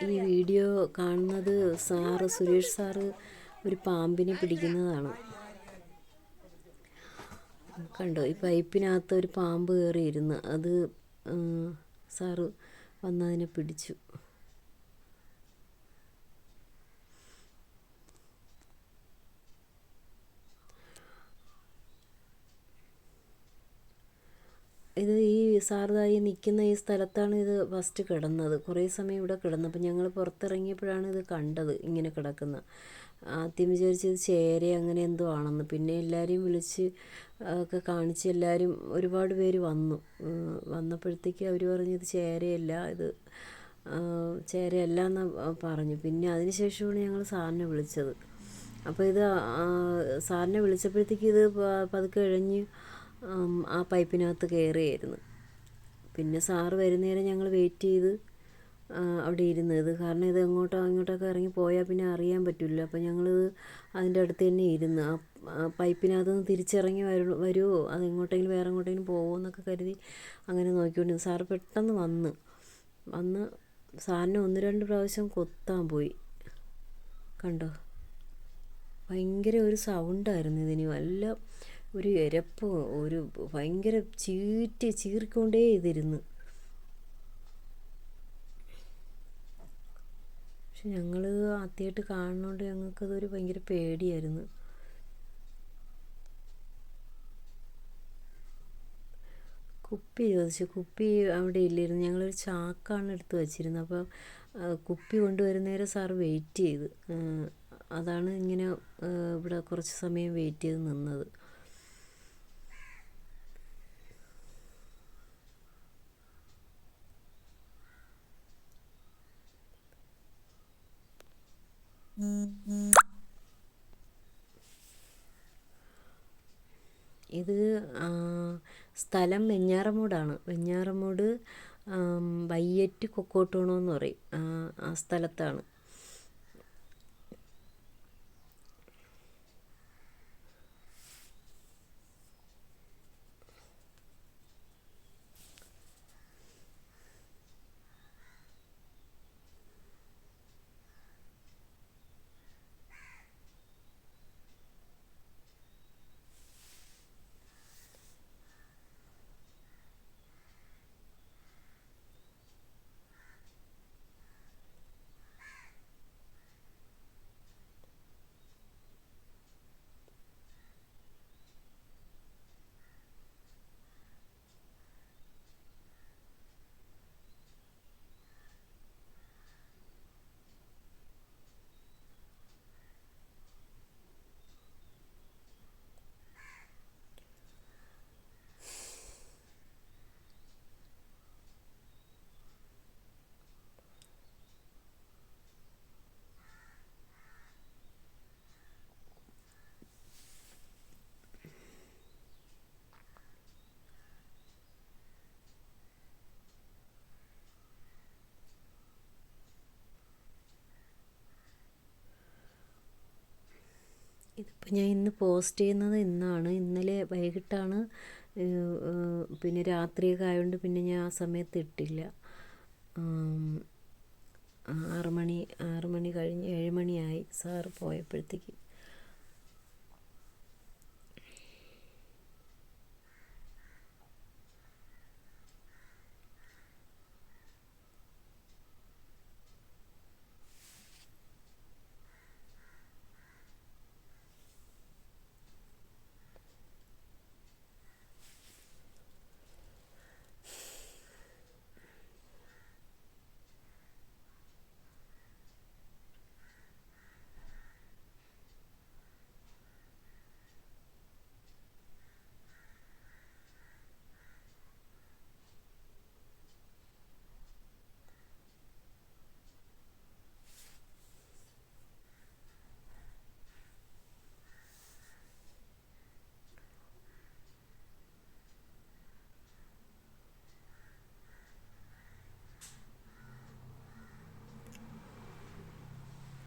ഈ വീഡിയോ കാണുന്നത് സുരേഷ് സാറ് ഒരു പാമ്പിനെ പിടിക്കുന്നതാണ്. കണ്ടോ, ഈ പൈപ്പിനകത്ത് ഒരു പാമ്പ് കയറിയിരുന്ന് അത് സാറ് വന്നതിനെ പിടിച്ചു. ഇത് ഈ സാറുതായി നിൽക്കുന്ന ഈ സ്ഥലത്താണ് ഇത് ഫസ്റ്റ് കിടന്നത്. കുറേ സമയം ഇവിടെ കിടന്നു. അപ്പം ഞങ്ങൾ പുറത്തിറങ്ങിയപ്പോഴാണ് ഇത് കണ്ടത് ഇങ്ങനെ കിടക്കുന്ന. ആദ്യം വിചാരിച്ചത് ചേര അങ്ങനെ എന്തോ ആണെന്ന്. പിന്നെ എല്ലാവരെയും വിളിച്ച് ഒക്കെ കാണിച്ച് എല്ലാവരും ഒരുപാട് പേര് വന്നപ്പോഴത്തേക്ക് അവർ പറഞ്ഞു ഇത് ചേരയല്ല, ഇത് ചേരയല്ല എന്ന് പറഞ്ഞു. പിന്നെ അതിന് ശേഷമാണ് ഞങ്ങൾ സാറിനെ വിളിച്ചത്. അപ്പോൾ ഇത് സാറിനെ വിളിച്ചപ്പോഴത്തേക്ക് ഇത് പതുക്കെ ഇഴഞ്ഞ് ആ പൈപ്പിനകത്ത് കയറിയായിരുന്നു. പിന്നെ സാറ് വരുന്നേരം ഞങ്ങൾ വെയിറ്റ് ചെയ്ത് അവിടെ ഇരുന്നത്. കാരണം ഇത് ഇങ്ങോട്ടൊക്കെ ഇറങ്ങി പോയാൽ പിന്നെ അറിയാൻ പറ്റില്ല. അപ്പോൾ ഞങ്ങളിത് അതിൻ്റെ അടുത്ത് തന്നെ ഇരുന്ന് ആ പൈപ്പിനകത്ത് നിന്ന് തിരിച്ചിറങ്ങി വരുമോ, അത് എങ്ങോട്ടെങ്കിലും വേറെ എങ്ങോട്ടെങ്കിലും പോകുമോ എന്നൊക്കെ കരുതി അങ്ങനെ നോക്കിക്കൊണ്ടിരുന്നു. സാറ് പെട്ടെന്ന് വന്ന് സാറിനെ 1-2 പ്രാവശ്യം കൊത്താൻ പോയി. കണ്ടോ, ഭയങ്കര ഒരു സൗണ്ടായിരുന്നു ഇതിന്. വല്ല ഒരു എരപ്പ്, ഒരു ഭയങ്കര ചീറിക്കൊണ്ടേ ഇതിരുന്ന്. പക്ഷെ ഞങ്ങൾ ആദ്യമായിട്ട് കാണുന്നതുകൊണ്ട് ഞങ്ങൾക്കതൊരു ഭയങ്കര പേടിയായിരുന്നു. കുപ്പി ചോദിച്ചു. കുപ്പി അവിടെ ഇല്ലായിരുന്നു. ഞങ്ങളൊരു ചാക്കാണ് എടുത്ത് വച്ചിരുന്നത്. അപ്പോൾ കുപ്പി കൊണ്ടുവരുന്നേരം സാറ് വെയിറ്റ് ചെയ്ത്. അതാണ് ഇങ്ങനെ ഇവിടെ കുറച്ച് സമയം വെയിറ്റ് ചെയ്ത് നിന്നത്. ഇത് സ്ഥലം വെഞ്ഞാറമൂടാണ്. വെഞ്ഞാറമൂട് വയ്യറ്റ് കൊക്കോട്ടൂണമെന്ന് പറയും. ആ സ്ഥലത്താണ്. ഇതിപ്പോൾ ഞാൻ ഇന്ന് പോസ്റ്റ് ചെയ്യുന്നത് ഇന്നാണ്. ഇന്നലെ വൈകിട്ടാണ്, പിന്നെ രാത്രിയൊക്കെ ആയതുകൊണ്ട് പിന്നെ ഞാൻ ആ സമയത്ത് ഇട്ടില്ല. 6 മണി കഴിഞ്ഞ് 7 മണിയായി സാറ് പോയപ്പോഴത്തേക്ക്.